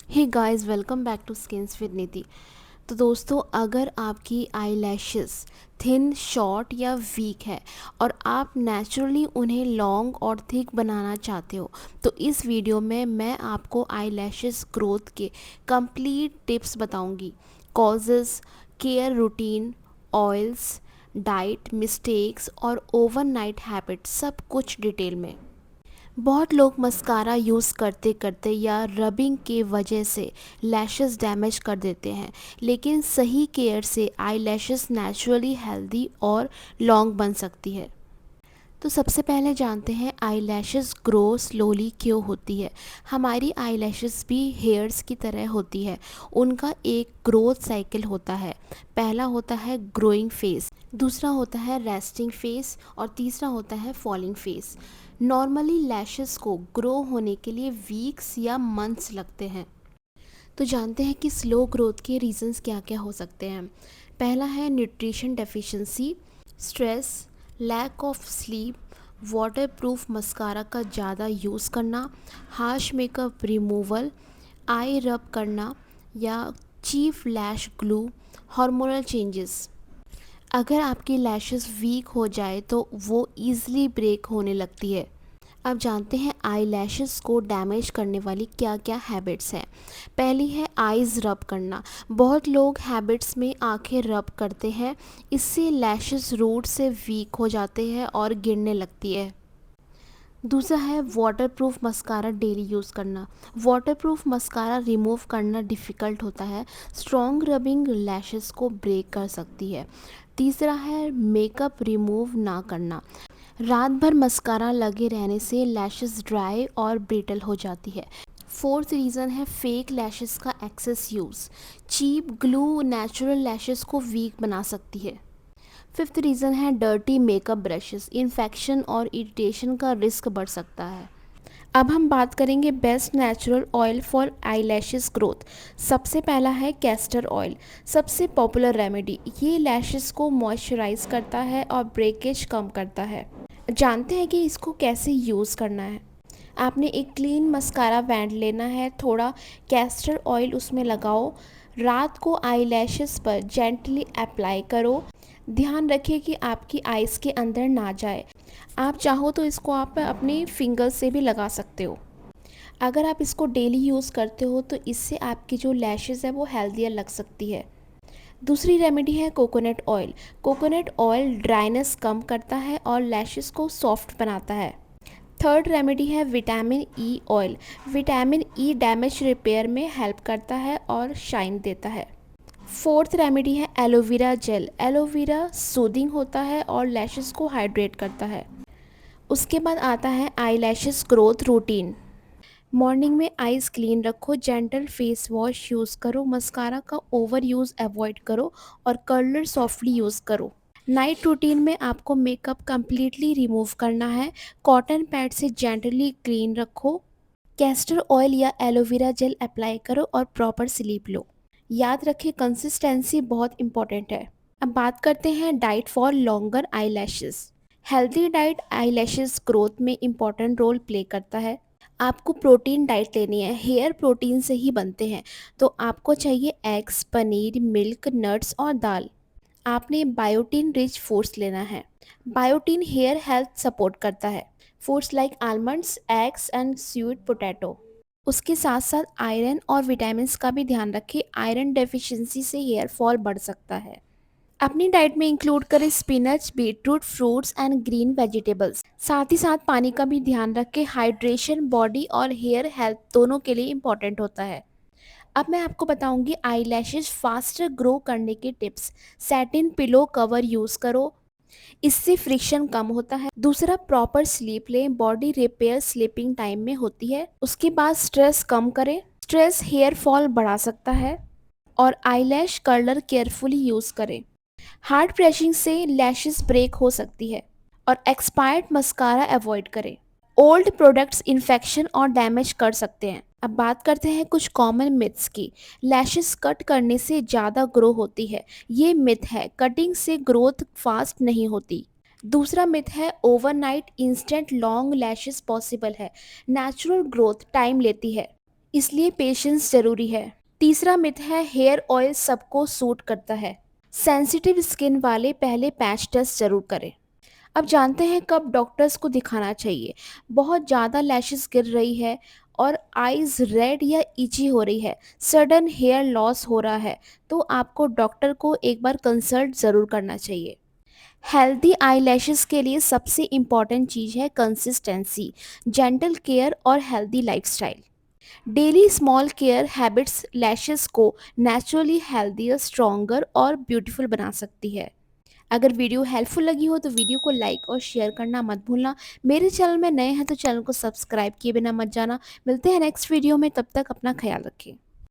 Hey guys, welcome back to skins with Niti. तो दोस्तों, अगर आपकी आई लैशेस थिन, शॉर्ट या वीक है और आप नेचुरली उन्हें लॉन्ग और थिक बनाना चाहते हो, तो इस वीडियो में मैं आपको आई लैशेस ग्रोथ के कंप्लीट टिप्स बताऊंगी। Causes, care routine, oils, diet, mistakes और ओवरनाइट हैबिट, सब कुछ डिटेल में। बहुत लोग मस्कारा यूज़ करते करते या रबिंग के वजह से लैशेस डैमेज कर देते हैं, लेकिन सही केयर से आई लैशेस नेचुरली हेल्दी और लॉन्ग बन सकती है। तो सबसे पहले जानते हैं आई लैशेस ग्रो स्लोली क्यों होती है। हमारी आई लैशेस भी हेयर्स की तरह होती है। उनका एक ग्रोथ साइकिल होता है। पहला होता है ग्रोइंग फेज, दूसरा होता है रेस्टिंग फेज और तीसरा होता है फॉलिंग फेज। नॉर्मली लैशेस को ग्रो होने के लिए वीक्स या मंथ्स लगते हैं। तो जानते हैं कि स्लो ग्रोथ के रीजंस क्या क्या हो सकते हैं। पहला है nutrition deficiency, stress, lack of sleep, water proof mascara का ज़्यादा यूज़ करना, हार्श मेकअप रिमूवल, आई रब करना या चीफ लैश ग्लू, हार्मोनल चेंजेस। अगर आपकी लैशेस वीक हो जाए तो वो ईज़िली ब्रेक होने लगती है। अब जानते हैं आई लैशेस को डैमेज करने वाली क्या क्या हैबिट्स हैं। पहली है आइज़ रब करना। बहुत लोग हैबिट्स में आंखें रब करते हैं, इससे लैशेस रूट से वीक हो जाते हैं और गिरने लगती है। दूसरा है वाटरप्रूफ मस्कारा डेली यूज़ करना। वाटरप्रूफ मस्कारा रिमूव करना डिफ़िकल्ट होता है। स्ट्रॉन्ग रबिंग लैशेस को ब्रेक कर सकती है। तीसरा है मेकअप रिमूव ना करना। रात भर मस्कारा लगे रहने से लैशेस ड्राई और ब्रिटल हो जाती है। फोर्थ रीज़न है फेक लैशेस का excess use. Cheap glue natural lashes को वीक बना सकती है। फिफ्थ रीज़न है डर्टी मेकअप ब्रशेस। इन्फेक्शन और इरिटेशन का रिस्क बढ़ सकता है। अब हम बात करेंगे best natural oil for eye lashes growth. सबसे पहला है कैस्टर ऑयल, सबसे पॉपुलर रेमेडी। ये लैशेस को मॉइस्चराइज करता है और ब्रेकेज कम करता है। जानते हैं कि इसको कैसे यूज़ करना है। आपने एक क्लीन मस्कारा बैंड लेना है, थोड़ा कैस्टर ऑयल उसमें लगाओ, रात को आई लैशेस पर जेंटली अप्लाई करो। ध्यान रखिए कि आपकी आइज़ के अंदर ना जाए। आप चाहो तो इसको आप अपने फिंगर से भी लगा सकते हो। अगर आप इसको डेली यूज़ करते हो तो इससे आपकी जो लैशेस है वो हेल्दियर लग सकती है। दूसरी रेमेडी है coconut oil. Coconut oil dryness कम करता है और लैशेस को सॉफ्ट बनाता है। थर्ड रेमेडी है vitamin E oil. Vitamin E damage repair में हेल्प करता है और शाइन देता है। फोर्थ रेमेडी है एलोवेरा जेल। एलोवेरा सूदिंग होता है और लैशेस को हाइड्रेट करता है। उसके बाद आता है आई लैशेस ग्रोथ रूटीन। मॉर्निंग में आईज क्लीन रखो, जेंटल फेस वॉश यूज़ करो, मस्कारा का ओवर यूज़ अवॉइड करो और कर्लर सॉफ्टली यूज़ करो। नाइट रूटीन में आपको मेकअप कम्प्लीटली रिमूव करना है। कॉटन पैड से जेंटली क्लीन रखो। कैस्टर ऑयल या एलोवेरा जेल अप्लाई करो और प्रॉपर स्लीप लो। याद रखें, कंसिस्टेंसी बहुत इंपॉर्टेंट है। अब बात करते हैं diet for longer eye lashes. Healthy diet I lashes growth में इंपॉर्टेंट रोल प्ले करता है। आपको प्रोटीन डाइट लेनी है। हेयर प्रोटीन से ही बनते हैं, तो आपको चाहिए एग्स, पनीर, मिल्क, नट्स और दाल। आपने बायोटीन रिच फूड्स लेना है। बायोटीन हेयर हेल्थ सपोर्ट करता है। Foods like almonds, eggs and sweet potato. उसके साथ साथ आयरन और विटामिन्स का भी ध्यान रखें। आयरन डेफिशिएंसी से हेयर फॉल बढ़ सकता है। अपनी डाइट में इंक्लूड करें spinach, beetroot, fruits and green vegetables. साथ ही साथ पानी का भी ध्यान रखें। हाइड्रेशन बॉडी और हेयर हेल्थ दोनों के लिए इम्पॉर्टेंट होता है। अब मैं आपको बताऊंगी आई लैशेज फास्टर ग्रो करने के tips. Satin pillow cover use करो, इससे फ्रिक्शन कम होता है। दूसरा, प्रॉपर स्लीप लें, बॉडी रिपेयर स्लीपिंग टाइम में होती है। उसके बाद स्ट्रेस कम करें, स्ट्रेस हेयर फॉल बढ़ा सकता है। और आईलैश कर्लर केयरफुली यूज़ करें। हार्ड प्रेसिंग से लैशेस ब्रेक हो सकती है। और एक्सपायर्ड मस्कारा अवॉइड करें। ओल्ड प्रोडक्ट्स इन्फेक्शन और डैमेज कर सकते हैं। अब बात करते हैं कुछ कॉमन मिथ्स की। लैशेस कट करने से ज़्यादा ग्रो होती है, ये मिथ है। कटिंग से ग्रोथ फास्ट नहीं होती। दूसरा मिथ है overnight instant long lashes possible है। नेचुरल ग्रोथ टाइम लेती है। इसलिए पेशेंस ज़रूरी है। तीसरा मिथ है हेयर ऑयल सबको सूट करता है। सेंसिटिव स्किन वाले पहले पैच टेस्ट ज़रूर करें। अब जानते हैं कब डॉक्टर्स को दिखाना चाहिए। बहुत ज़्यादा लैशेस गिर रही है और आईज रेड या इची हो रही है, सडन हेयर लॉस हो रहा है, तो आपको डॉक्टर को एक बार कंसल्ट ज़रूर करना चाहिए। हेल्दी आई लैशेस के लिए सबसे इम्पॉर्टेंट चीज़ है कंसिस्टेंसी, जेंटल केयर और healthy lifestyle. Daily small care habits lashes को नेचुरली हेल्दियर, स्ट्रॉन्गर और ब्यूटीफुल बना सकती है। अगर वीडियो हेल्पफुल लगी हो तो वीडियो को लाइक और शेयर करना मत भूलना। मेरे चैनल में नए हैं तो चैनल को सब्सक्राइब किए बिना मत जाना। मिलते हैं नेक्स्ट वीडियो में, तब तक अपना ख्याल रखें।